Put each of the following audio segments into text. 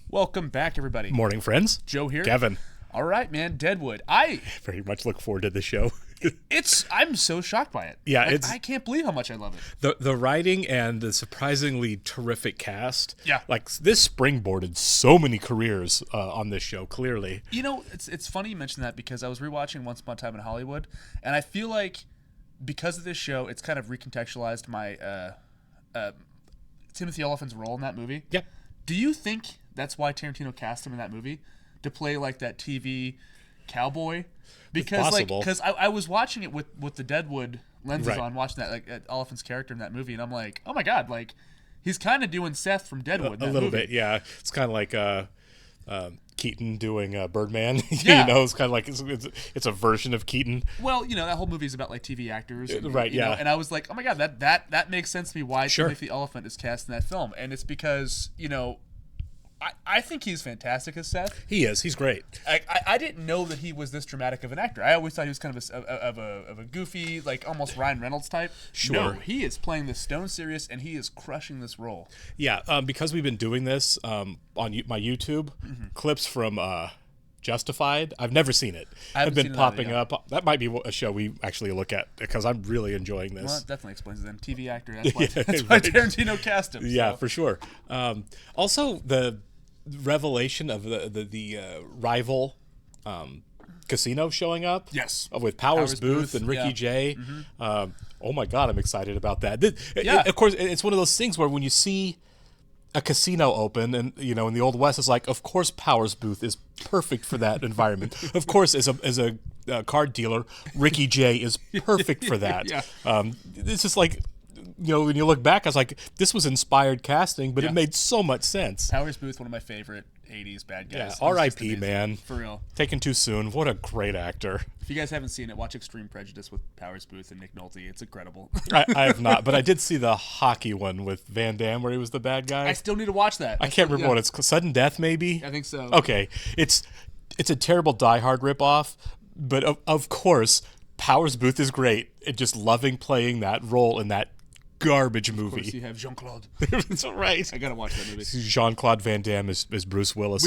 Welcome back, everybody. Morning, friends. Joe here. Kevin. All right, man. Deadwood. I very much look forward to this show. I'm so shocked by it. Yeah, like, I can't believe how much I love it. The writing and the surprisingly terrific cast. Yeah. Like, this springboarded so many careers on this show, clearly. You know, it's funny you mention that because I was rewatching Once Upon a Time in Hollywood, and I feel like because of this show, it's kind of recontextualized my Timothy Olyphant's role in that movie. Yeah. Do you think that's why Tarantino cast him in that movie? To play like that TV cowboy? Because I was watching it with the Deadwood lenses on, watching that like Oliphant's character in that movie, and I'm like, oh my god, like he's kind of doing Seth from Deadwood. A little bit, yeah. It's kind of like Keaton doing Birdman. Yeah. You know, it's kind of like it's a version of Keaton. Well, you know, that whole movie is about like TV actors, and, right? You yeah. know, and I was like, oh my god, that makes sense to me. Why Timothy Olyphant is cast in that film, and it's because I think he's fantastic as Seth. He is. He's great. I didn't know that he was this dramatic of an actor. I always thought he was kind of a goofy, like almost Ryan Reynolds type. Sure. No, he is playing this stone serious, and he is crushing this role. Yeah, because we've been doing this on my YouTube, clips from Justified. I've never seen it. Have been popping up. That might be a show we actually look at because I'm really enjoying this. Well, that definitely explains it then. TV actor. That's why Tarantino cast him. Yeah, so. For sure. Also, the revelation of the rival casino showing up. Yes. With Powers Booth and Ricky Jay. Oh my God, I'm excited about that. Of course, it's one of those things where when you see a casino open, and in the Old West, it's like, of course, Powers Booth is perfect for that environment. Of course, as a card dealer, Ricky Jay is perfect for that. It's just like, when you look back, I was like, this was inspired casting, but it made so much sense. Powers Booth, one of my favorite 80s bad guys. Yeah, R.I.P., man. For real. Taken too soon. What a great actor. If you guys haven't seen it, watch Extreme Prejudice with Powers Booth and Nick Nolte. It's incredible. I have not, but I did see the hockey one with Van Damme where he was the bad guy. I still need to watch that. I can't remember what it's called. Sudden Death, maybe? I think so. Okay. It's a terrible Die Hard ripoff, but of course, Powers Booth is great at just loving playing that role in that garbage movie. Of course you have Jean-Claude. That's right. I gotta watch that movie. Jean-Claude Van Damme is Bruce Willis.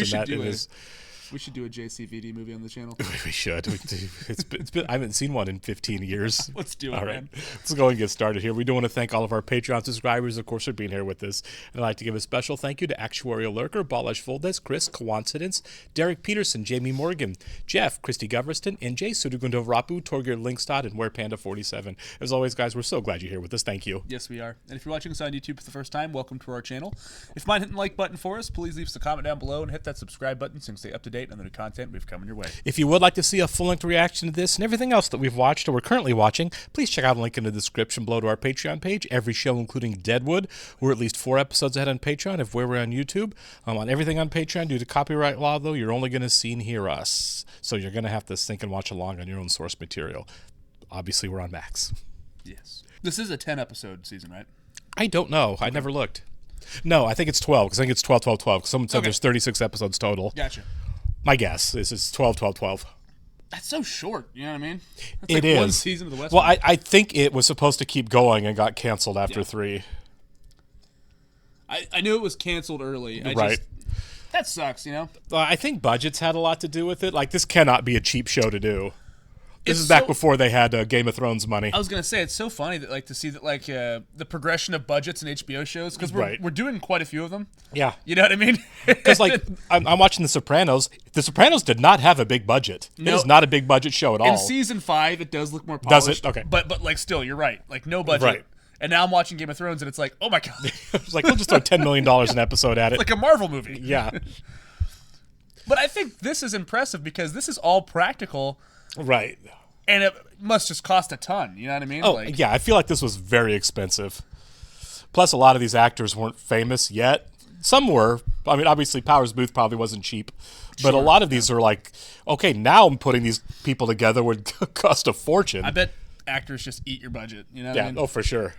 We should do a JCVD movie on the channel. We should. It's been, I haven't seen one in 15 years. Let's do it, all right, man. Let's go and get started here. We do want to thank all of our Patreon subscribers, of course, for being here with us. And I'd like to give a special thank you to Actuarial Lurker, Balash Foldes, Chris, Coincidence, Derek Peterson, Jamie Morgan, Jeff, Christy Goverston, NJ, Sudugundo Rapu, Torgir Linkstad, and WerePanda47. As always, guys, we're so glad you're here with us. Thank you. Yes, we are. And if you're watching us on YouTube for the first time, welcome to our channel. If you mind hitting the like button for us, please leave us a comment down below and hit that subscribe button so you can stay up to date on the new content we've coming your way. If you would like to see a full-length reaction to this and everything else that we've watched or we're currently watching, please check out a link in the description below to our Patreon page. Every show, including Deadwood, we're at least 4 episodes ahead on Patreon if we're on YouTube. On everything on Patreon, due to copyright law, though, you're only going to see and hear us. So you're going to have to think and watch along on your own source material. Obviously, we're on Max. Yes. This is a 10-episode season, right? I don't know. I never looked. No, I think it's 12, because I think it's 12, 12, 12. Someone said there's 36 episodes total. Gotcha. My guess is it's 12, 12, 12. That's so short, you know what I mean? That's it is. One season of the West. Well, I think it was supposed to keep going and got canceled after 3. I knew it was canceled early. That sucks, I think budgets had a lot to do with it. Like, this cannot be a cheap show to do. This is back before they had Game of Thrones money. I was gonna say, it's so funny that to see that the progression of budgets in HBO shows, because we're doing quite a few of them. Yeah, you know what I mean? Because I'm watching The Sopranos. The Sopranos did not have a big budget. No, it is not a big budget show at all. In season 5, it does look more polished. Does it? Okay, but still, you're right. No budget. Right. And now I'm watching Game of Thrones, and it's like, oh my god! It's like, we'll just throw $10 million an episode at it, like a Marvel movie. Yeah. But I think this is impressive because this is all practical. Right. And it must just cost a ton, you know what I mean? Oh, yeah, I feel like this was very expensive. Plus, a lot of these actors weren't famous yet. Some were. I mean, obviously, Powers Booth probably wasn't cheap. But a lot of these are like, okay, now I'm putting these people together would cost a fortune. I bet actors just eat your budget, you know what I mean? Oh, for sure.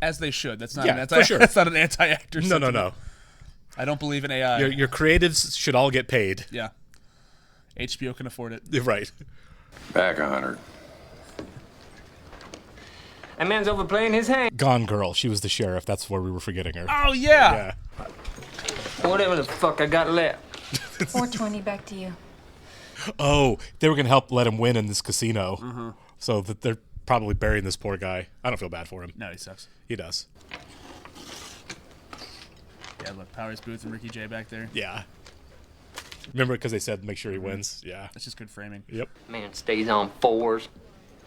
As they should. That's not That's not an anti-actor sentiment. No. I don't believe in AI. Your creatives should all get paid. Yeah. HBO can afford it. Right. Back 100. That man's overplaying his hand. Gone Girl. She was the sheriff. That's where we were forgetting her. Oh, yeah. Whatever the fuck I got left. 420 back to you. Oh, they were going to help let him win in this casino. So that they're probably burying this poor guy. I don't feel bad for him. No, he sucks. He does. Yeah, look, Powers Booth and Ricky Jay back there. Yeah. Remember, because they said make sure he wins? Yeah. That's just good framing. Yep. Man stays on fours.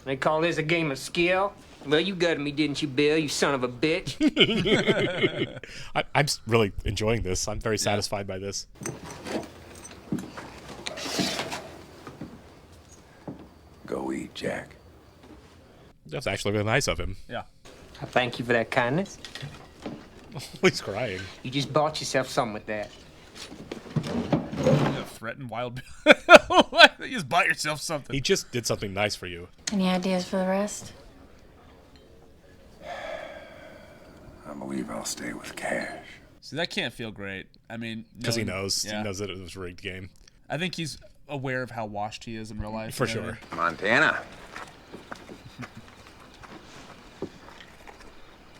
They call this a game of skill? Well, you gutted me, didn't you, Bill, you son of a bitch? I'm really enjoying this. I'm very satisfied by this. Go eat, Jack. That's actually really nice of him. Yeah. I thank you for that kindness. He's crying. You just bought yourself something with that. Threaten Wild Bill. You just bought yourself something. He just did something nice for you. Any ideas for the rest? I believe I'll stay with Cash. See, that can't feel great. I mean, Because he knows. Yeah. He knows that it was a rigged game. I think he's aware of how washed he is in real life. For sure. Montana.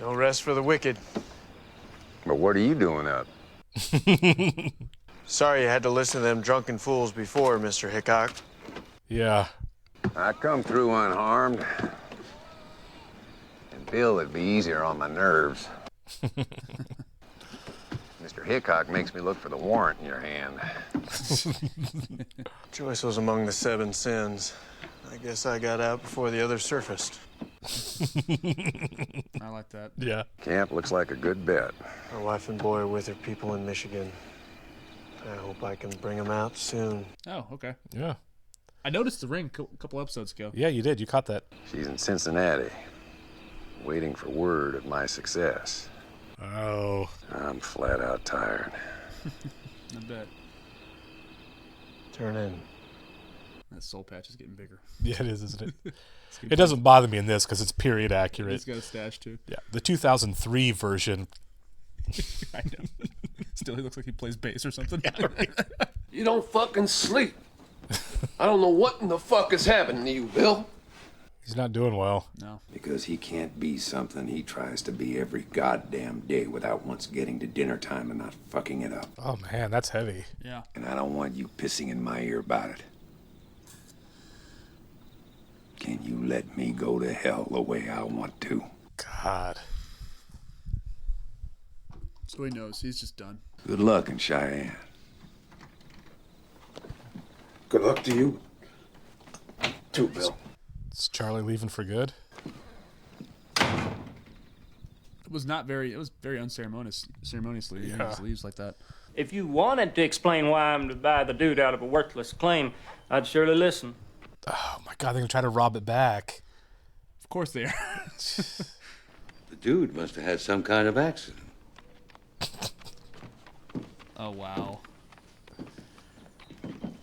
No rest for the wicked. But what are you doing up? Sorry you had to listen to them drunken fools before, Mr. Hickok. Yeah. I come through unharmed. And Bill would be easier on my nerves. Mr. Hickok makes me look for the warrant in your hand. Joyce was among the 7 sins. I guess I got out before the others surfaced. I like that. Yeah. Camp looks like a good bet. My wife and boy are with her people in Michigan. I hope I can bring them out soon. Oh, okay. Yeah. I noticed the ring a couple episodes ago. Yeah, you did. You caught that. She's in Cincinnati, waiting for word of my success. Oh. I'm flat out tired. I bet. Turn in. That soul patch is getting bigger. Yeah, it is, isn't it? It doesn't bother me in this because it's period accurate. He's got a stash, too. Yeah. The 2003 version. I know. Still, he looks like he plays bass or something. Yeah, right. You don't fucking sleep. I don't know what in the fuck is happening to you, Bill. He's not doing well. No. Because he can't be something he tries to be every goddamn day without once getting to dinner time and not fucking it up. Oh, man, that's heavy. Yeah. And I don't want you pissing in my ear about it. Can you let me go to hell the way I want to? God. So he knows. He's just done. Good luck in Cheyenne. Good luck to you, too, Bill. Is Charlie leaving for good? It was very unceremoniously. He just leaves like that. If you wanted to explain why I'm to buy the dude out of a worthless claim, I'd surely listen. Oh, my God. They're going to try to rob it back. Of course they are. The dude must have had some kind of accident. Oh, wow.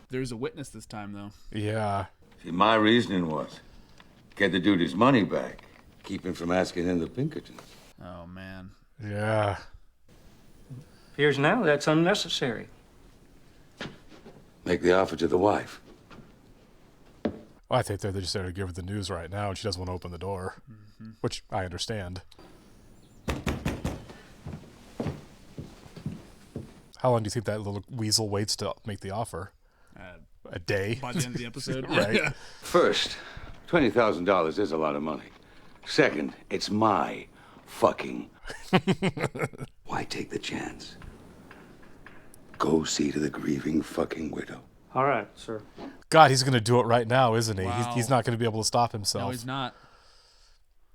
There's a witness this time, though. Yeah. See, my reasoning was get the dude his money back, keep him from asking in the Pinkertons. Oh, man. Yeah. Appears now that's unnecessary. Make the offer to the wife. Well, I think they're just there to give her the news right now, and she doesn't want to open the door, which I understand. How long do you think that little weasel waits to make the offer? A day? By the end of the episode. Right. Yeah. First, $20,000 is a lot of money. Second, it's my fucking. Why take the chance? Go see to the grieving fucking widow. All right, sir. God, he's going to do it right now, isn't he? Wow. He's not going to be able to stop himself. No, he's not.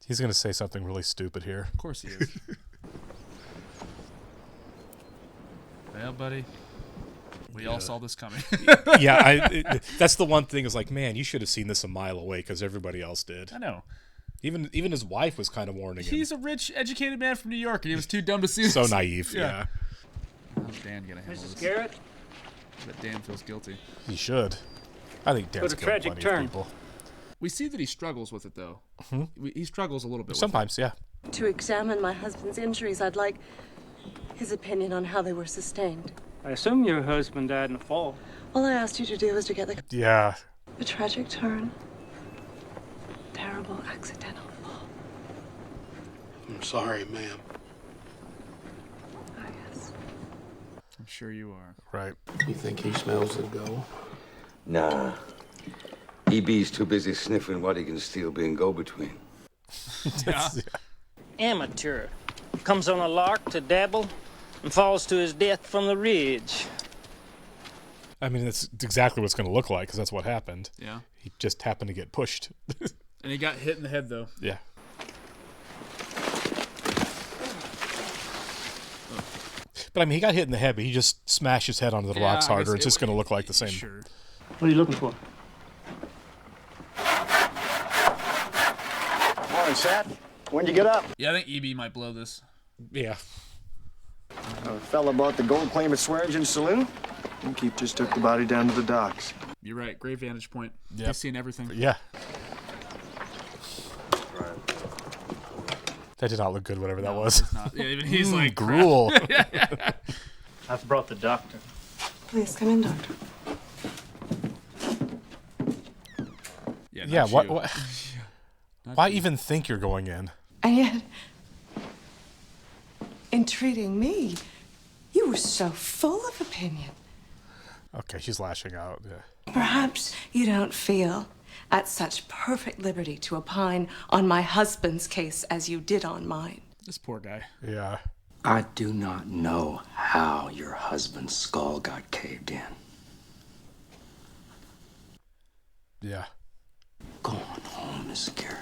He's going to say something really stupid here. Of course he is. Well, buddy, we all saw this coming. Yeah, that's the one thing is like, man, you should have seen this a mile away because everybody else did. I know. Even his wife was kind of warning him. He's a rich, educated man from New York, and he was too dumb to see this. So naive, yeah. How's Dan gonna handle this? Mrs. Garrett? But Dan feels guilty. He should. I think Dan's What a killed tragic plenty turn. of people. We see that he struggles with it, though. He struggles a little bit Sometimes, yeah. To examine my husband's injuries, I'd like his opinion on how they were sustained. I assume your husband died in a fall. All I asked you to do was to get the Yeah. a tragic turn. Terrible accidental fall. I'm sorry, ma'am. Ah, yes. I'm sure you are. Right. You think he smells the gold? Nah. EB's too busy sniffing what he can steal being go-between. Yeah. Amateur. Comes on a lark to dabble and falls to his death from the ridge. I mean, that's exactly what it's going to look like, because that's what happened. Yeah. He just happened to get pushed. And he got hit in the head, though. Yeah. But I mean, he got hit in the head, but he just smashed his head onto the rocks harder. It's just going to look like the same. Sure. What are you looking for? Morning, Sat. When'd you get up? Yeah, I think EB might blow this. Yeah. A fella bought the gold claim at Swearingen's saloon. I think he just took the body down to the docks. You're right. Great vantage point. Yep. He's seen everything. Yeah. That did not look good, whatever that was. It's not. Yeah, even he's like, gruel. I've brought the doctor. Please come in, Doctor. Yeah, what why even think you're going in? And yet, in treating me, you were so full of opinion. Okay, she's lashing out. Yeah. Perhaps you don't feel at such perfect liberty to opine on my husband's case as you did on mine. This poor guy. Yeah. I do not know how your husband's skull got caved in. Yeah. Go on home, Miss Garrett.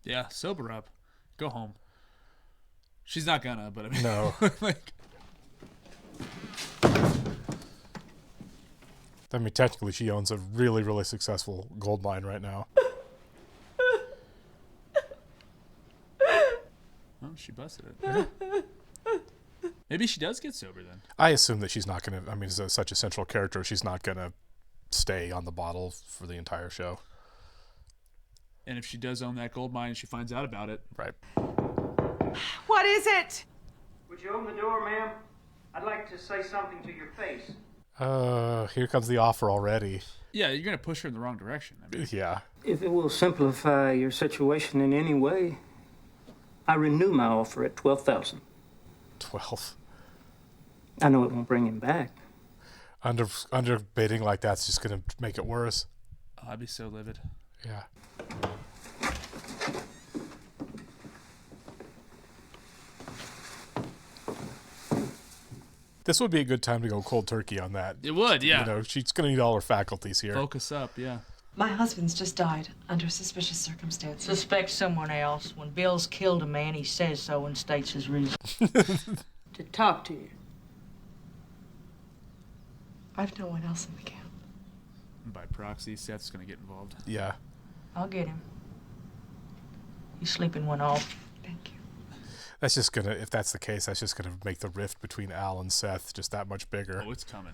Yeah, sober up. Go home. She's not gonna, but I mean... No. Like... I mean, technically, she owns a really, really successful gold mine right now. Oh, she busted it. Maybe she does get sober then. I assume that she's not going to... I mean, as such a central character, she's not going to stay on the bottle for the entire show. And if she does own that gold mine and she finds out about it... Right. What is it? Would you open the door, ma'am? I'd like to say something to your face. Here comes the offer already. Yeah, you're going to push her in the wrong direction. I mean, Yeah. If it will simplify your situation in any way, I renew my offer at $12,000. 12. I know it won't bring him back. Under bidding like that's just going to make it worse. Oh, I'd be so livid. Yeah. This would be a good time to go cold turkey on that. It would, yeah. You know, she's going to need all her faculties here. Focus up, yeah. My husband's just died under suspicious circumstances. Suspect someone else. When Bill's killed a man, he says so and states his reason. To talk to you. I've no one else in the camp. And by proxy, Seth's going to get involved. Yeah. I'll get him. He's sleeping one off. Thank you. That's just going to, if that's the case, that's just going to make the rift between Al and Seth just that much bigger. Oh, it's coming.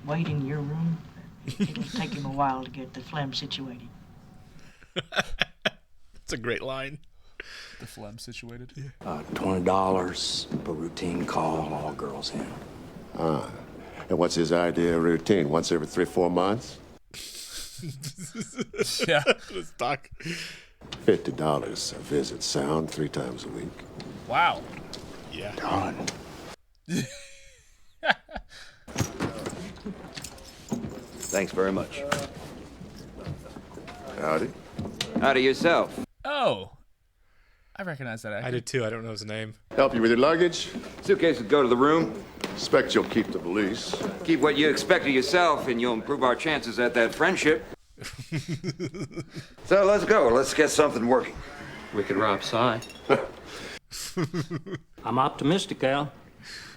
Wait in your room. It'll take him a while to get the phlegm situated. That's a great line. The phlegm situated? Yeah. $20 per routine call, all girls in. And what's his idea of routine? Once every 3-4 months? Yeah. Let's talk. $50 a visit. Sound 3 times a week. Wow. Yeah. Done. Thanks very much. Howdy. Howdy yourself. Oh. I recognize that actor. I did too. I don't know his name. Help you with your luggage? Suitcases go to the room. Expect you'll keep the valise. Keep what you expect of yourself, and you'll improve our chances at that friendship. So let's go. Let's get something working. We could rob Cy. I'm optimistic, Al.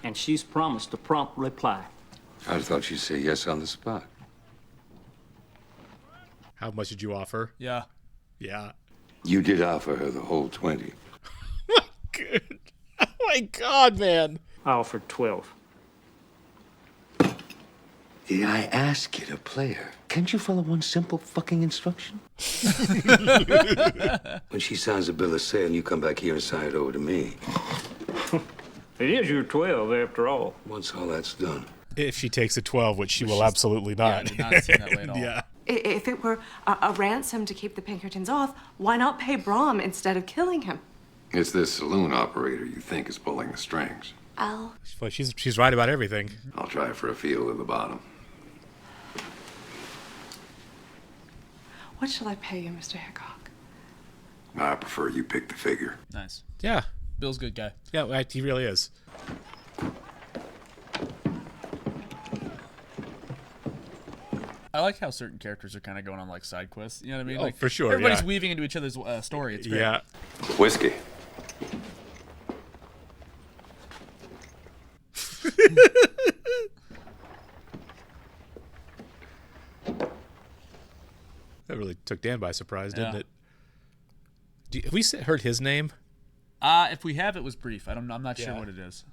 And she's promised a prompt reply. I thought you'd say yes on the spot. How much did you offer? Yeah. Yeah. You did offer her the whole 20. Good. Oh my God, man. I offered 12. Did I ask you to play her? Can't you follow one simple fucking instruction? When she signs a bill of sale and you come back here and sign it over to me. It is your 12, after all. Once all that's done. If she takes a 12, which she will absolutely not. Yeah, I did not seem that way at all. Yeah. If it were a ransom to keep the Pinkertons off, why not pay Brom instead of killing him? It's this saloon operator you think is pulling the strings. Al? Well, she's right about everything. I'll try for a feel of the bottom. What shall I pay you, Mr. Hickok? I prefer you pick the figure. Nice. Yeah. Bill's a good guy. Yeah, he really is. I like how certain characters are kind of going on like side quests. You know what I mean? Oh, Like, for sure. Everybody's yeah. weaving into each other's story. It's great. Yeah. Whiskey. That really took Dan by surprise, didn't it? Have we heard his name? If we have, it was brief. I'm not sure what it is.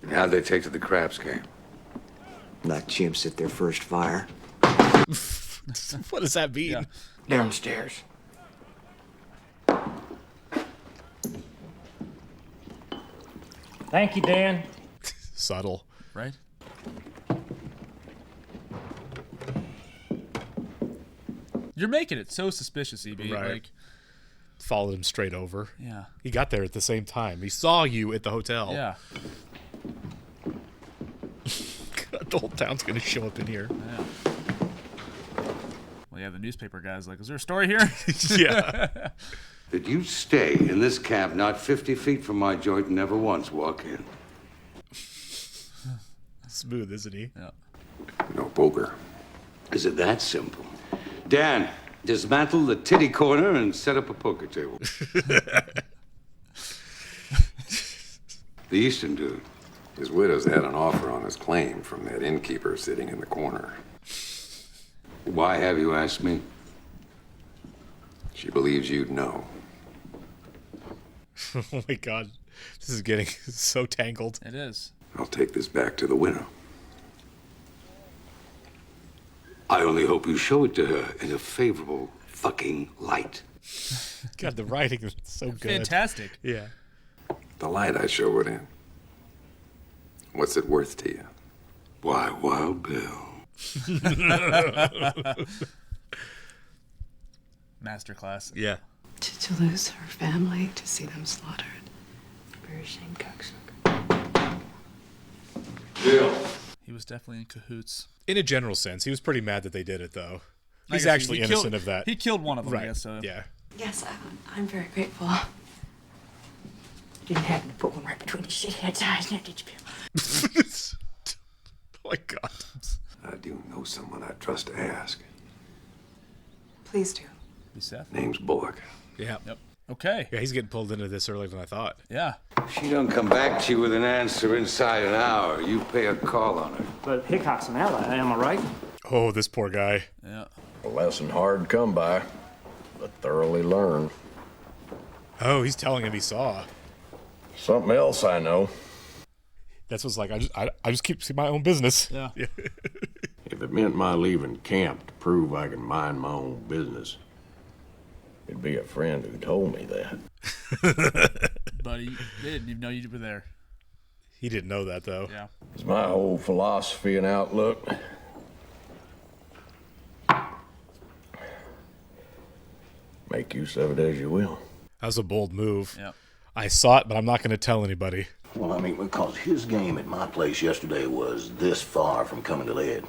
How'd they take to the craps game? Let chimps at their first fire. What does that mean? Yeah. Downstairs. Thank you, Dan. Subtle. Right? You're making it so suspicious, EB. Right. Like, followed him straight over. Yeah. He got there at the same time. He saw you at the hotel. Yeah. God, the whole town's gonna show up in here. Yeah. Well, yeah, the newspaper guy's like, is there a story here? Yeah. That you stay in this camp not 50 feet from my joint and never once walk in. Smooth, isn't he? Yeah. No poker. Is it that simple? Dan, dismantle the titty corner and set up a poker table. The Eastern dude. His widow's had an offer on his claim from that innkeeper sitting in the corner. Why have you asked me? She believes you'd know. Oh my God. This is getting so tangled. It is. I'll take this back to the widow. I only hope you show it to her in a favorable fucking light. God, the writing is so good. Fantastic. Yeah. The light I show it in. What's it worth to you? Why, Wild Bill. Masterclass. Yeah. To lose her family, to see them slaughtered. Very shame, cocksucker. Bill. He was definitely in cahoots. In a general sense, he was pretty mad that they did it, though. I He's guess actually he innocent killed, of that. He killed one of them, Right. I guess. So. Yeah. Yes, I'm very grateful. Didn't happen to put one right between the shithead's eyes, now did you, Bill? Oh my God. I do know someone I trust to ask. Please do. Be Seth. Name's Bullock. Yeah. Yep. Okay. Yeah, he's getting pulled into this earlier than I thought. Yeah. If she don't come back to you with an answer inside an hour, you pay a call on her. But Hickok's an ally, am I right? Oh, this poor guy. Yeah. A lesson hard to come by, but thoroughly learned. Oh, he's telling him he saw. Something else I know. That's what's like. I just keep my own business. Yeah. If it meant my leaving camp to prove I can mind my own business, it'd be a friend who told me that. But he didn't even know you were there. He didn't know that, though. Yeah. It's my whole philosophy and outlook. Make use of it as you will. That was a bold move. Yeah. I saw it, but I'm not going to tell anybody. Well, I mean, because his game at my place yesterday was this far from coming to lead.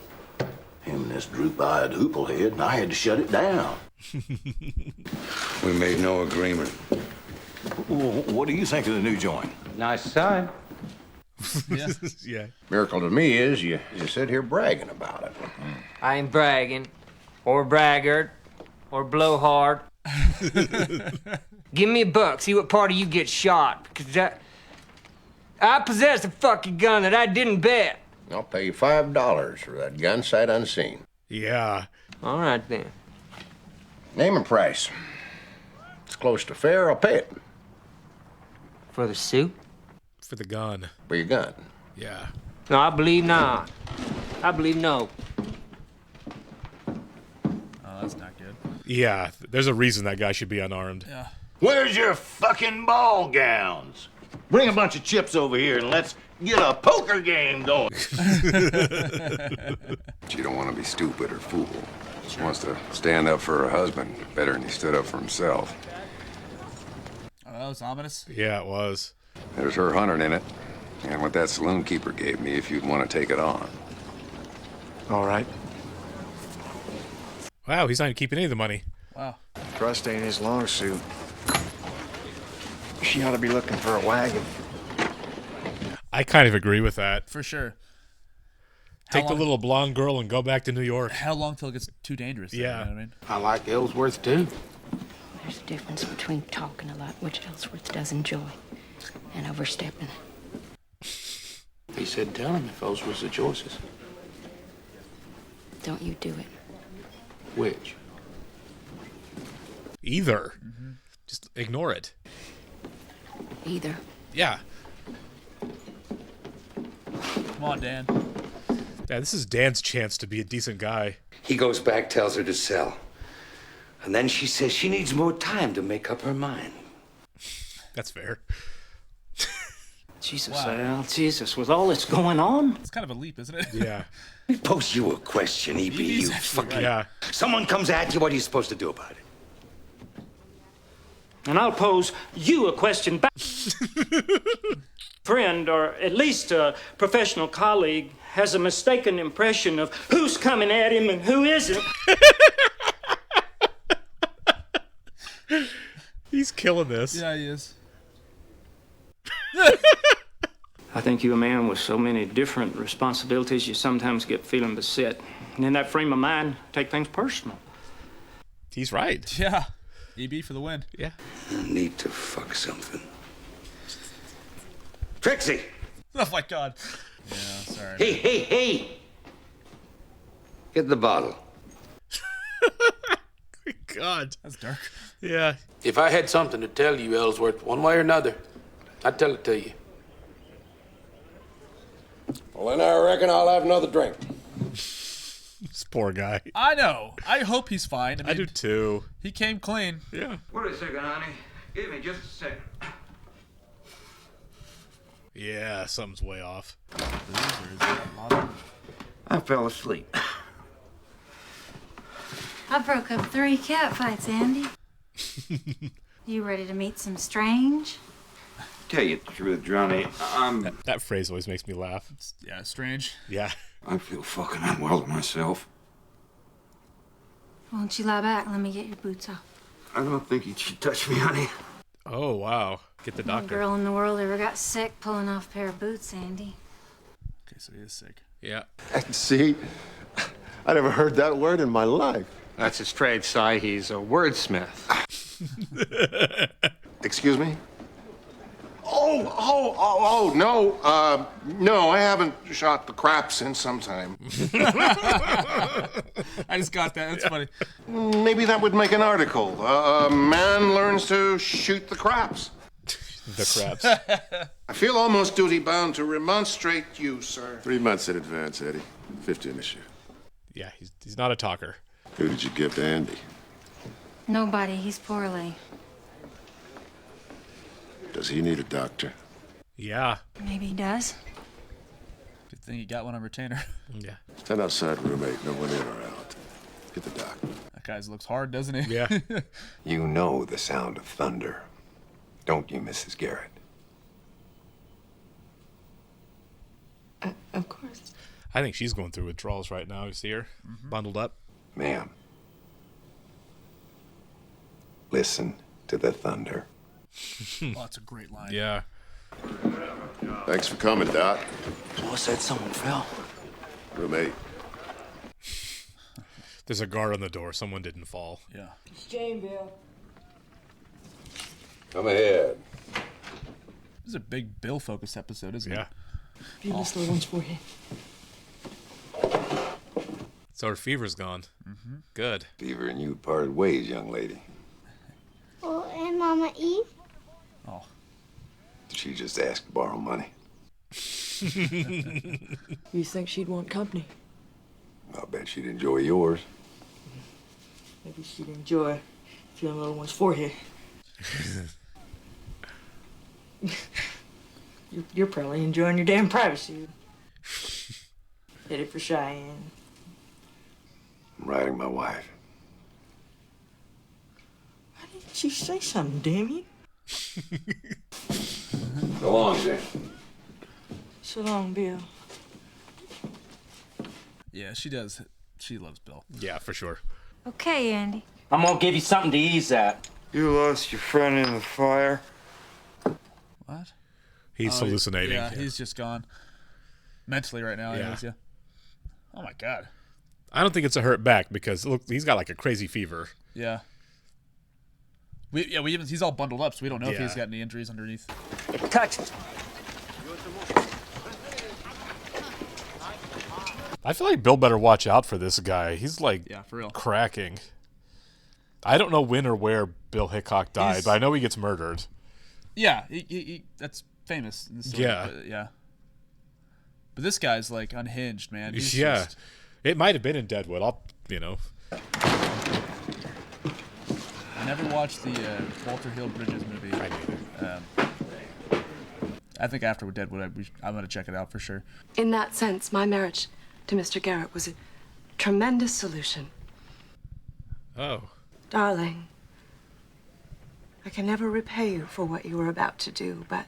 Him and this droop-eyed hooplehead, and I had to shut it down. We made no agreement. What do you think of the new joint? Nice sign. Yeah. Yeah. Miracle to me is you sit here bragging about it. I ain't bragging, or braggart, or blowhard. Give me a buck, see what part of you gets shot, because I possess a fucking gun that I didn't bet. I'll pay you $5 for that gun sight unseen. Yeah. All right, then. Name and price. It's close to fair, I'll pay it. For the suit? For the gun. For your gun. Yeah. No, I believe not. I believe no. Oh, that's not good. Yeah. There's a reason that guy should be unarmed. Yeah. Where's your fucking ball gowns? Bring a bunch of chips over here and let's get a poker game going. She don't want to be stupid or fool. She wants to stand up for her husband better than he stood up for himself. Oh, Oh, it's ominous. Yeah, it was. There's her 100 in it, and what that saloon keeper gave me if you'd want to take it on. All right. Wow, he's not even keeping any of the money. Wow. Trust ain't his long suit. She ought to be looking for a wagon. I kind of agree with that. For sure. Take the little blonde girl and go back to New York. How long till it gets too dangerous? Yeah. You know what I mean? I like Ellsworth, too. There's a difference between talking a lot, which Ellsworth does enjoy, and overstepping. He said tell him if those was the choices. Don't you do it. Which? Either. Just ignore it. Either. Yeah. Come on, Dan. Yeah, this is Dan's chance to be a decent guy. He goes back, tells her to sell. And then she says she needs more time to make up her mind. That's fair. Jesus, Al, Jesus, with all that's going on? It's kind of a leap, isn't it? Yeah. Let me pose you a question, EB. You fucking... Yeah. Someone comes at you, what are you supposed to do about it? And I'll pose you a question back. Friend, or at least a professional colleague, has a mistaken impression of who's coming at him and who isn't. He's killing this. Yeah, he is. I think you're a man with so many different responsibilities, you sometimes get feeling beset. And in that frame of mind, take things personal. He's right. Yeah. EB for the win. Yeah. I need to fuck something. Trixie! Oh, my God. Yeah, sorry. Hey! Get the bottle. God. That's dark. Yeah. If I had something to tell you, Ellsworth, one way or another, I'd tell it to you. Well, then I reckon I'll have another drink. This poor guy. I know. I hope he's fine. I do too. He came clean. Yeah. Wait a second, honey. Give me just a second. Yeah, something's way off. I fell asleep. I broke up 3 cat fights, Andy. You ready to meet some strange? Tell you the truth, Johnny, That phrase always makes me laugh. Yeah, strange. Yeah. I feel fucking unwell to myself. Won't you lie back? Let me get your boots off. I don't think you should touch me, honey. Oh, wow. Get the No doctor. girl in the world ever got sick pulling off a pair of boots, Andy. Okay, so he is sick. Yeah. See, I never heard that word in my life. That's his trade, Si. He's a wordsmith. Excuse me? No, I haven't shot the craps in some time. I just got that. That's funny. Maybe that would make an article. A man learns to shoot the craps. The craps. I feel almost duty-bound to remonstrate you, sir. 3 months in advance, Eddie. 50 in issue. Yeah, he's not a talker. Who did you give to Andy? Nobody. He's poorly. Does he need a doctor? Yeah. Maybe he does. Good thing he got one on retainer. Yeah. Stand outside, roommate. No one in or out. Get the doc. That guy looks hard, doesn't he? Yeah. You know the sound of thunder, don't you, Mrs. Garrett? Of course. I think she's going through withdrawals right now. You see her? Bundled up. Ma'am, listen to the thunder. Oh, that's a great line. Yeah. Thanks for coming, Doc. What's that someone fell? Roommate. There's a guard on the door. Someone didn't fall. Yeah. It's Jane, Bill. Come ahead. This is a big Bill-focused episode, isn't it? Yeah. Few nice little ones for you. So her fever's gone. Good. Fever and you parted ways, young lady. Oh, and Mama Eve? Oh. She just asked to borrow money. You think she'd want company? I'll bet she'd enjoy yours. Maybe she'd enjoy feeling little one's forehead. You're probably enjoying your damn privacy. Headed for Cheyenne. I'm writing my wife. Why didn't she say something, damn you? So long, Jane. So long, Bill. Yeah, she does. She loves Bill. Yeah, for sure. Okay, Andy. I'm gonna give you something to ease that. You lost your friend in the fire. What? He's hallucinating. Yeah, he's just gone. Mentally right now, Yeah. yeah. Oh my God. I don't think it's a hurt back because look, he's got like a crazy fever. Yeah. He's all bundled up, so we don't know if he's got any injuries underneath. It touches. I feel like Bill better watch out for this guy. He's like for real. cracking. I don't know when or where Bill Hickok died, but I know he gets murdered. Yeah, he that's famous in the story. Yeah. But, yeah. But this guy's like unhinged, man. He's Yeah. just... It might have been in Deadwood. I never watched the Walter Hill Bridges movie. I neither. I think after Deadwood, I'm going to check it out for sure. In that sense, my marriage to Mr. Garrett was a tremendous solution. Oh. Darling, I can never repay you for what you were about to do, but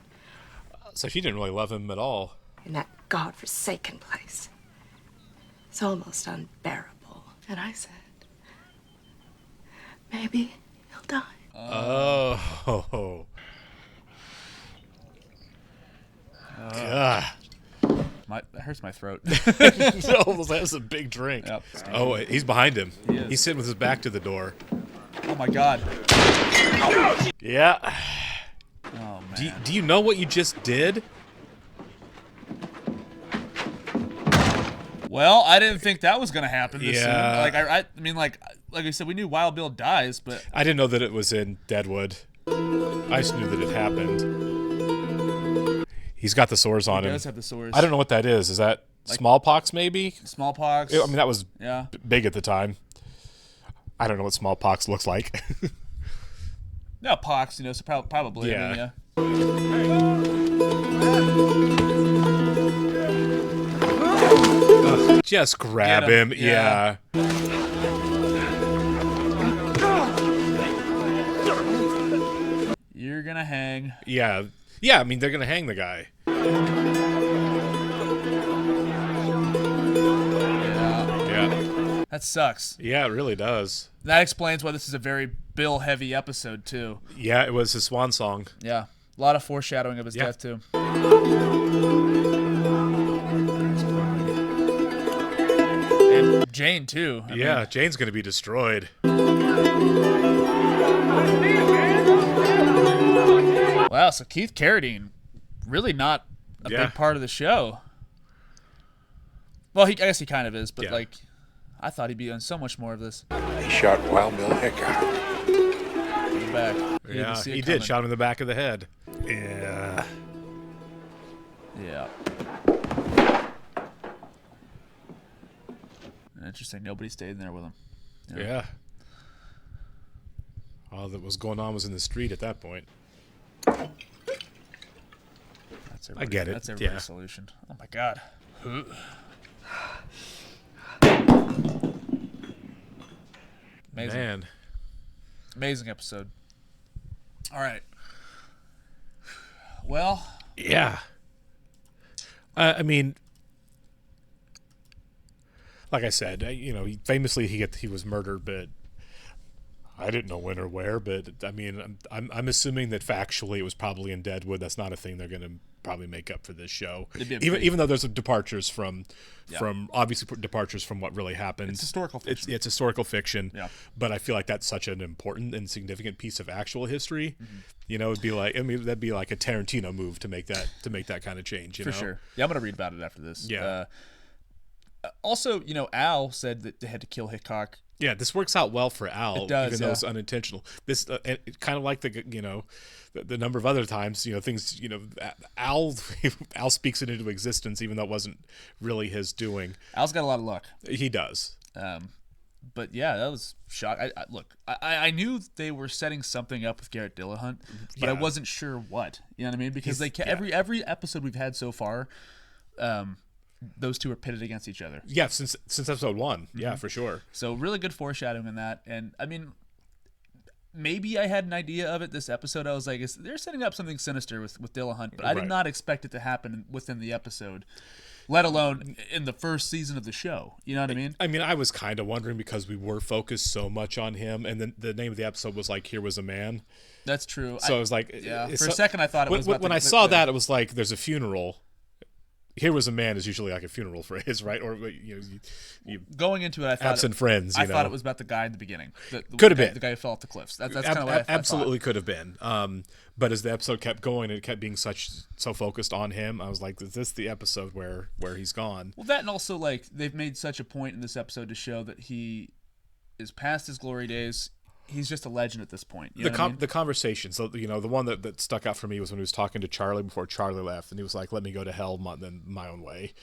So she didn't really love him at all. in that godforsaken place, it's almost unbearable. And I said, maybe he'll die. Oh. God. That hurts my throat. Almost has a big drink. Yep. Oh, he's behind him. He is. He's sitting with his back to the door. Oh my God. Yeah. Oh man. Do you know what you just did? Well, I didn't think that was gonna happen this soon. Yeah. Like I mean, like I said, we knew Wild Bill dies, but I didn't know that it was in Deadwood. I just knew that it happened. He's got the sores on him. He does have the sores. I don't know what that is. Is that Like- smallpox, maybe? Smallpox. I mean, that was Yeah. big at the time. I don't know what smallpox looks like. Yeah, pox. So probably. Yeah. I mean, Just grab Get him. him. Yeah. You're gonna hang. Yeah. Yeah, I mean, they're going to hang the guy. Yeah. That sucks. Yeah, it really does. That explains why this is a very Bill-heavy episode too. Yeah, it was his swan song. Yeah, a lot of foreshadowing of his death too. And Jane too. I Yeah, mean, Jane's going to be destroyed. wow, so Keith Carradine, really not a Yeah. big part of the show. Well, I guess he kind of is, but Yeah. like, I thought he'd be on so much more of this. He shot Wild Bill Hickok. Back. Yeah, he did. Shot him in the back of the head. Yeah. Yeah. Interesting. Nobody stayed in there with him. Yeah. All that was going on was in the street at that point. I get it. That's everybody's Yeah. solution. Oh my God. Amazing. Man. Amazing episode. All right. Well. Yeah. I mean, like I said, he famously he was murdered, but I didn't know when or where. But I mean, I'm assuming that factually it was probably in Deadwood. That's not a thing they're going to probably make up for this show. Even though there's some departures from obviously departures from what really happened. It's historical fiction. It's historical fiction. Yeah. But I feel like that's such an important and significant piece of actual history. Mm-hmm. It'd be like that'd be like a Tarantino move to make that kind of change. For sure. Yeah, I'm gonna read about it after this. Yeah. Also, Al said that they had to kill Hickok. Yeah, this works out well for Al, It does, even though yeah. it's unintentional. This kind of like the number of other times, things, Al speaks it into existence, even though it wasn't really his doing. Al's got a lot of luck. He does. But yeah, that was shock. I knew they were setting something up with Garrett Dillahunt, but I wasn't sure what. You know what I mean? Because every episode we've had so far, those two are pitted against each other. Yeah, since episode 1. Mm-hmm. Yeah, for sure. So really good foreshadowing in that. And I mean, maybe I had an idea of it this episode. I was like, they're setting up something sinister with Dillahunt, but I did not expect it to happen within the episode, let alone in the first season of the show. You know what I mean? I mean, I was kind of wondering because we were focused so much on him, and then the name of the episode was like, Here Was a Man. That's true. So I was like, for a second I thought it was when I saw that, it was like, there's a funeral. Here Was a Man is usually like a funeral phrase, right? Or going into it, I thought absent friends. I thought it was about the guy in the beginning. Could have been the guy who fell off the cliffs. That's kind of what I thought. Absolutely could have been. But as the episode kept going, and it kept being so focused on him. I was like, is this the episode where he's gone? Well, that and also like they've made such a point in this episode to show that he is past his glory days. He's just a legend at this point. You know what I mean? The conversation. So the one that stuck out for me was when he was talking to Charlie before Charlie left, and he was like, "Let me go to hell my own way,"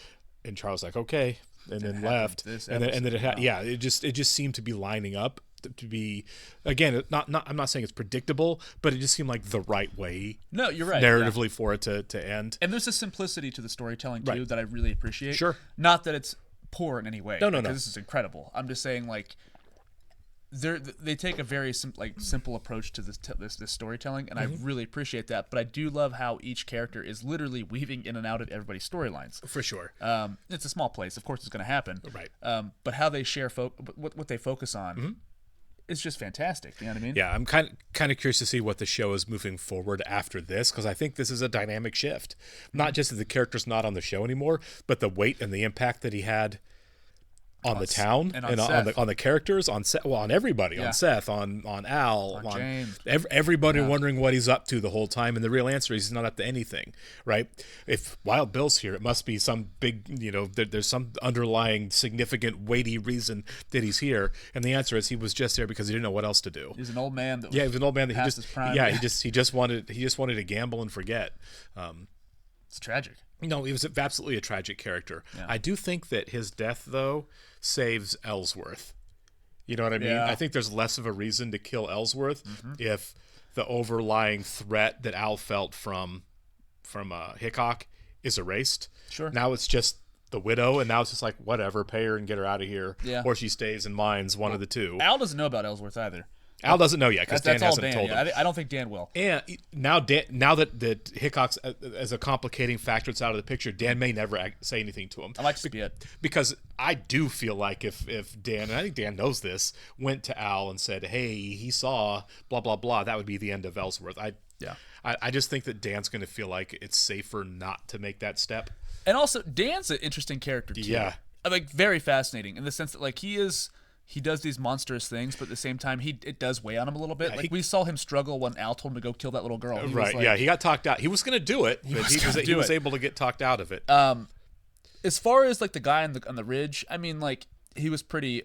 and Charlie's like, "Okay," and then left. And then it just seemed to be lining up to be, again, I'm not saying it's predictable, but it just seemed like the right way. No, you're right. Narratively for it to end. And there's a simplicity to the storytelling too that I really appreciate. Sure. Not that it's poor in any way. No. Because this is incredible. I'm just saying like. They take a very simple approach to this storytelling, and I really appreciate that. But I do love how each character is literally weaving in and out of everybody's storylines. For sure. It's a small place, of course, it's going to happen. Right. But how they share what they focus on is just fantastic. You know what I mean? Yeah, I'm kind of curious to see what the show is moving forward after this, because I think this is a dynamic shift. Not just that the character's not on the show anymore, but the weight and the impact that he had on the town and on the characters, on everybody, on Seth, on Al, on James. Everybody wondering what he's up to the whole time, and the real answer is he's not up to anything, right? If Wild Bill's here, it must be some big, there's some underlying significant weighty reason that he's here, and the answer is he was just there because he didn't know what else to do. He's an old man. He was an old man that his prime. he just wanted to gamble and forget. It's tragic. No, he was absolutely a tragic character. Yeah. I do think that his death, though, saves Ellsworth. You know what I mean? Yeah. I think there's less of a reason to kill Ellsworth if the overlying threat that Al felt from Hickok is erased. Sure. Now it's just the widow, and now it's just like, whatever, pay her and get her out of here. Yeah. Or she stays and mines one of the two. Al doesn't know about Ellsworth either. Al doesn't know yet because Dan hasn't told him. I don't think Dan will. And now that Hickok's as a complicating factor that's out of the picture, Dan may never say anything to him. I like to see it. Because I do feel like if Dan, and I think Dan knows this, went to Al and said, hey, he saw blah, blah, blah, that would be the end of Ellsworth. I just think that Dan's going to feel like it's safer not to make that step. And also, Dan's an interesting character, too. Yeah. Like, very fascinating in the sense that, like, he does these monstrous things, but at the same time, it does weigh on him a little bit. Yeah, we saw him struggle when Al told him to go kill that little girl. Right, he got talked out. He was going to do it, but he was able to get talked out of it. As far as, like, the guy on the ridge, I mean, like, he was pretty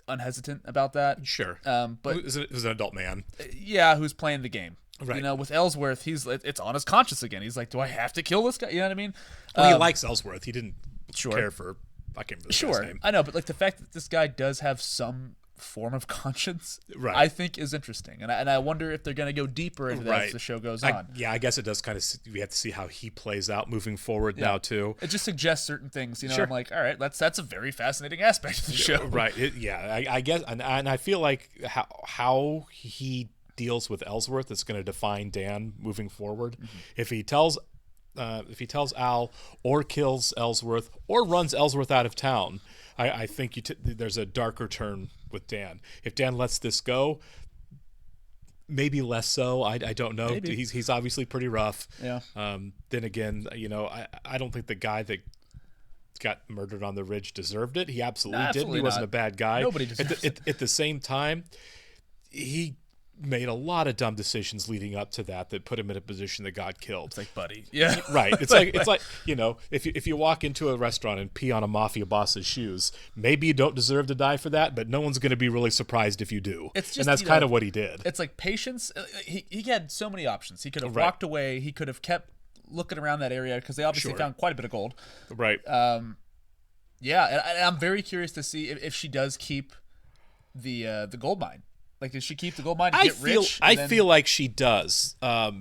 unhesitant about that. Sure. But it was an adult man. Yeah, who's playing the game. Right. With Ellsworth, it's on his conscience again. He's like, do I have to kill this guy? You know what I mean? Well, he likes Ellsworth. He didn't care for... I can't remember the guy's name. I know, but like the fact that this guy does have some form of conscience, right, I think is interesting, and I wonder if they're going to go deeper into that as the show goes on. I guess it does kind of. We have to see how he plays out moving forward now too. It just suggests certain things, Sure. I'm like, all right, that's a very fascinating aspect of the show, right? I guess, and I feel like how he deals with Ellsworth is going to define Dan moving forward. Mm-hmm. If he tells Al or kills Ellsworth or runs Ellsworth out of town, I think there's a darker turn with Dan. If Dan lets this go, maybe less so. I don't know. Maybe. He's obviously pretty rough. Yeah. Then again, I don't think the guy that got murdered on the ridge deserved it. He absolutely didn't. He wasn't a bad guy. Nobody deserves it. At the same time, he made a lot of dumb decisions leading up to that put him in a position that got killed. It's like, buddy. Yeah. Right. It's like if you walk into a restaurant and pee on a mafia boss's shoes, maybe you don't deserve to die for that, but no one's going to be really surprised if you do. It's just, and that's kind of what he did. It's like patience. He had so many options. He could have walked away. He could have kept looking around that area because they obviously found quite a bit of gold. Right. Yeah, and I'm very curious to see if she does keep the gold mine. Like, does she keep the gold mine to get rich? I feel like she does,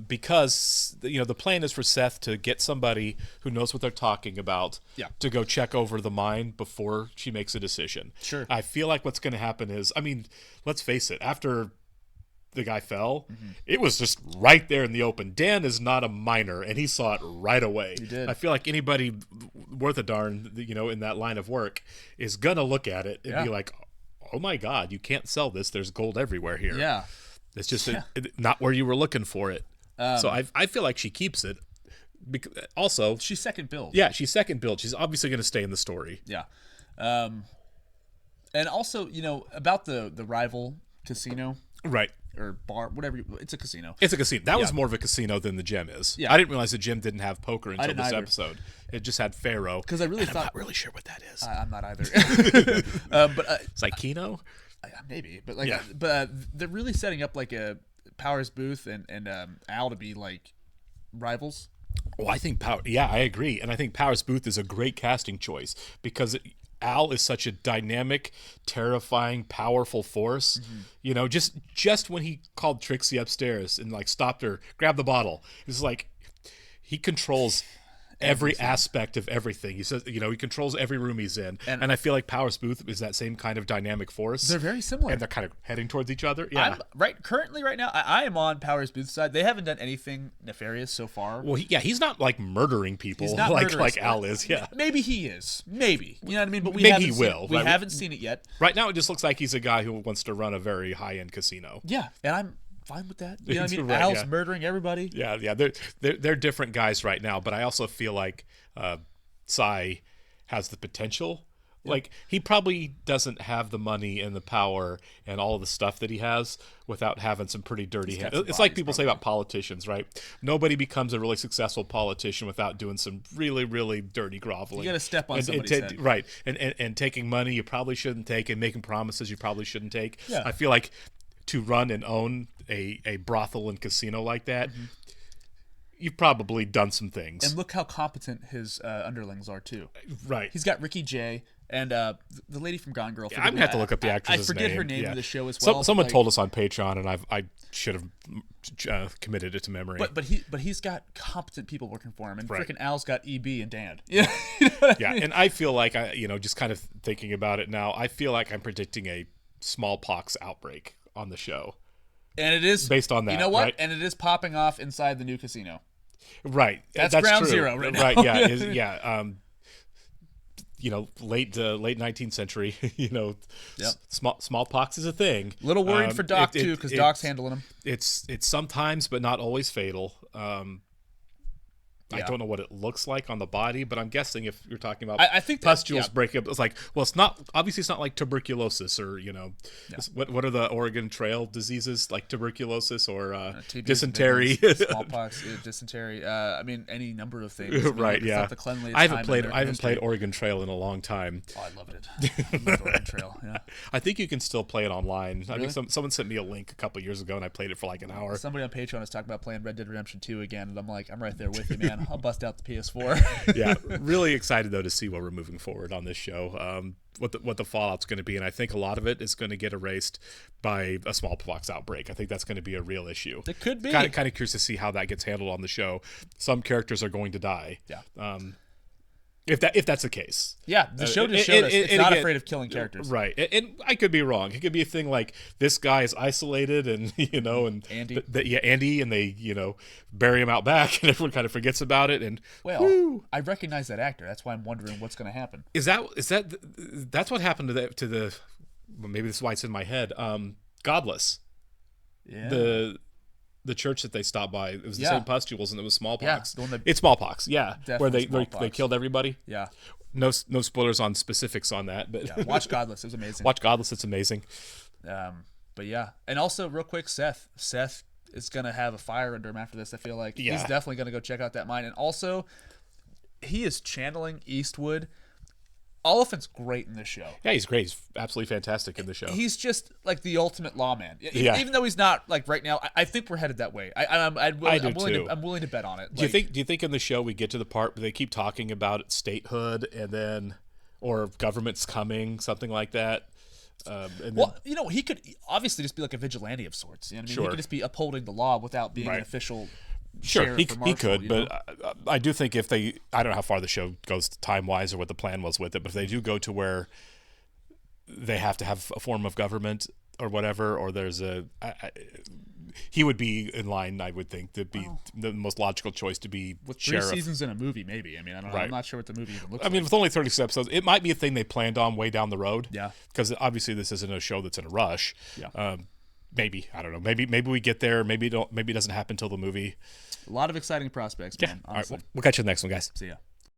because the plan is for Seth to get somebody who knows what they're talking about to go check over the mine before she makes a decision. Sure. I feel like what's going to happen is, let's face it, after the guy fell, it was just right there in the open. Dan is not a minor, and he saw it right away. He did. I feel like anybody worth a darn, in that line of work is gonna look at it and be like, "Oh my God, you can't sell this. There's gold everywhere here." Yeah, it's just not where you were looking for it. So I feel like she keeps it. Also, she's second billed. Yeah, she's second billed. She's obviously going to stay in the story. Yeah, and also about the rival casino, right? Or bar, whatever. It's a casino. It's a casino. That was more of a casino than the gym is. Yeah. I didn't realize the gym didn't have poker until this either. episode. It just had Pharaoh. Because I really thought, I'm not really sure what that is. I'm not either. But it's like Keno, maybe. But but they're really setting up like a Powers Booth and Al to be like rivals. Oh, I think I agree, and I think Powers Booth is a great casting choice because Al is such a dynamic, terrifying, powerful force. Just when he called Trixie upstairs and like stopped her, grabbed the bottle, it's like he controls every aspect of everything. He says, he controls every room he's in, and I feel like Powers Booth is that same kind of dynamic force. They're very similar, and they're kind of heading towards each other. Yeah, currently right now, I am on Powers Booth's side. They haven't done anything nefarious so far. Well, he's not like murdering people. He's not like Al is. Yeah, maybe he is. Maybe, you know what I mean. But maybe he will. We haven't seen it yet. Right now, it just looks like he's a guy who wants to run a very high-end casino. Yeah, and I'm fine with that. You know what I mean? Al's murdering everybody. Yeah. They're different guys right now, but I also feel like Cy has the potential. Yeah. Like he probably doesn't have the money and the power and all of the stuff that he has without having some pretty dirty hands. It's like people say about politicians, right? Nobody becomes a really successful politician without doing some really, really dirty groveling. You got to step on somebody's head. Right. And taking money you probably shouldn't take and making promises you probably shouldn't take. Yeah. I feel like to run and own a brothel and casino like that, you've probably done some things. And look how competent his underlings are too. Right. He's got Ricky Jay and the lady from Gone Girl. Yeah, I'm gonna have to look up the actress's name. I forget her name in the show as well. Someone told us on Patreon, and I should have committed it to memory. But he's got competent people working for him, and freaking Al's got EB and Dan. Yeah, and I feel like just kind of thinking about it now, I feel like I'm predicting a smallpox outbreak on the show. And it is based on that. You know what? Right? And it is popping off inside the new casino. Right. That's ground true. zero right now. Right. Yeah. Late 19th century. Smallpox is a thing. A little worried for Doc too, because Doc's handling him. It's sometimes, but not always fatal. I don't know what it looks like on the body, but I'm guessing if you're talking about I think pustules breaking up, it's like, well, it's not obviously it's not like tuberculosis or what are the Oregon Trail diseases like tuberculosis or dysentery, smallpox, dysentery. I mean, any number of things. Right? Yeah. Not the cleanliest I haven't played Oregon Trail in a long time. Oh, I loved it. I loved Oregon Trail. Yeah. I think you can still play it online. Really? I think someone sent me a link a couple years ago, and I played it for like an hour. Somebody on Patreon was talking about playing Red Dead Redemption 2 again, and I'm like, I'm right there with you, man. I'll bust out the PS4. Yeah, really excited though to see where we're moving forward on this show. What the fallout's going to be, and I think a lot of it is going to get erased by a smallpox outbreak. I think that's going to be a real issue. It could be. Kind of curious to see how that gets handled on the show. Some characters are going to die. Yeah. If that's the case. Yeah, the show just showed us it's not afraid of killing characters. Right. And I could be wrong. It could be a thing like this guy is isolated and, and Andy. Andy, and they, bury him out back and everyone kind of forgets about it. And I recognize that actor. That's why I'm wondering what's going to happen. That's what happened to the maybe this is why it's in my head. Godless. Yeah. The church that they stopped by, it was the same pustules and it was smallpox. Yeah, it's smallpox, yeah. Where they killed everybody. Yeah. No spoilers on specifics on that, but yeah, watch Godless. It was amazing. Watch Godless, it's amazing. But yeah, and also real quick, Seth is gonna have a fire under him after this. I feel like he's definitely gonna go check out that mine, and also he is channeling Eastwood. Oliphant's great in this show. Yeah, he's great. He's absolutely fantastic in the show. He's just like the ultimate lawman. Yeah. Even though he's not like right now, I think we're headed that way. I'm willing to bet on it. Do you think in the show we get to the part where they keep talking about statehood and then or government's coming, something like that? He could obviously just be like a vigilante of sorts. You know what I mean? Sure. He could just be upholding the law without being an official. Sure, he could, but I do think if I don't know how far the show goes time-wise or what the plan was with it, but if they do go to where they have to have a form of government, or whatever, or there's he would be in line, I would think, to be the most logical choice to be with sheriff. 3 seasons in a movie, maybe. I mean, I don't know. Right. I'm not sure what the movie even looks I mean, like. with only 36 episodes, it might be a thing they planned on way down the road. Yeah. Because obviously this isn't a show that's in a rush. Yeah. Maybe, I don't know. Maybe we get there. Maybe it doesn't happen until the movie. A lot of exciting prospects, man. Yeah. All right. We'll catch you in the next one, guys. See ya.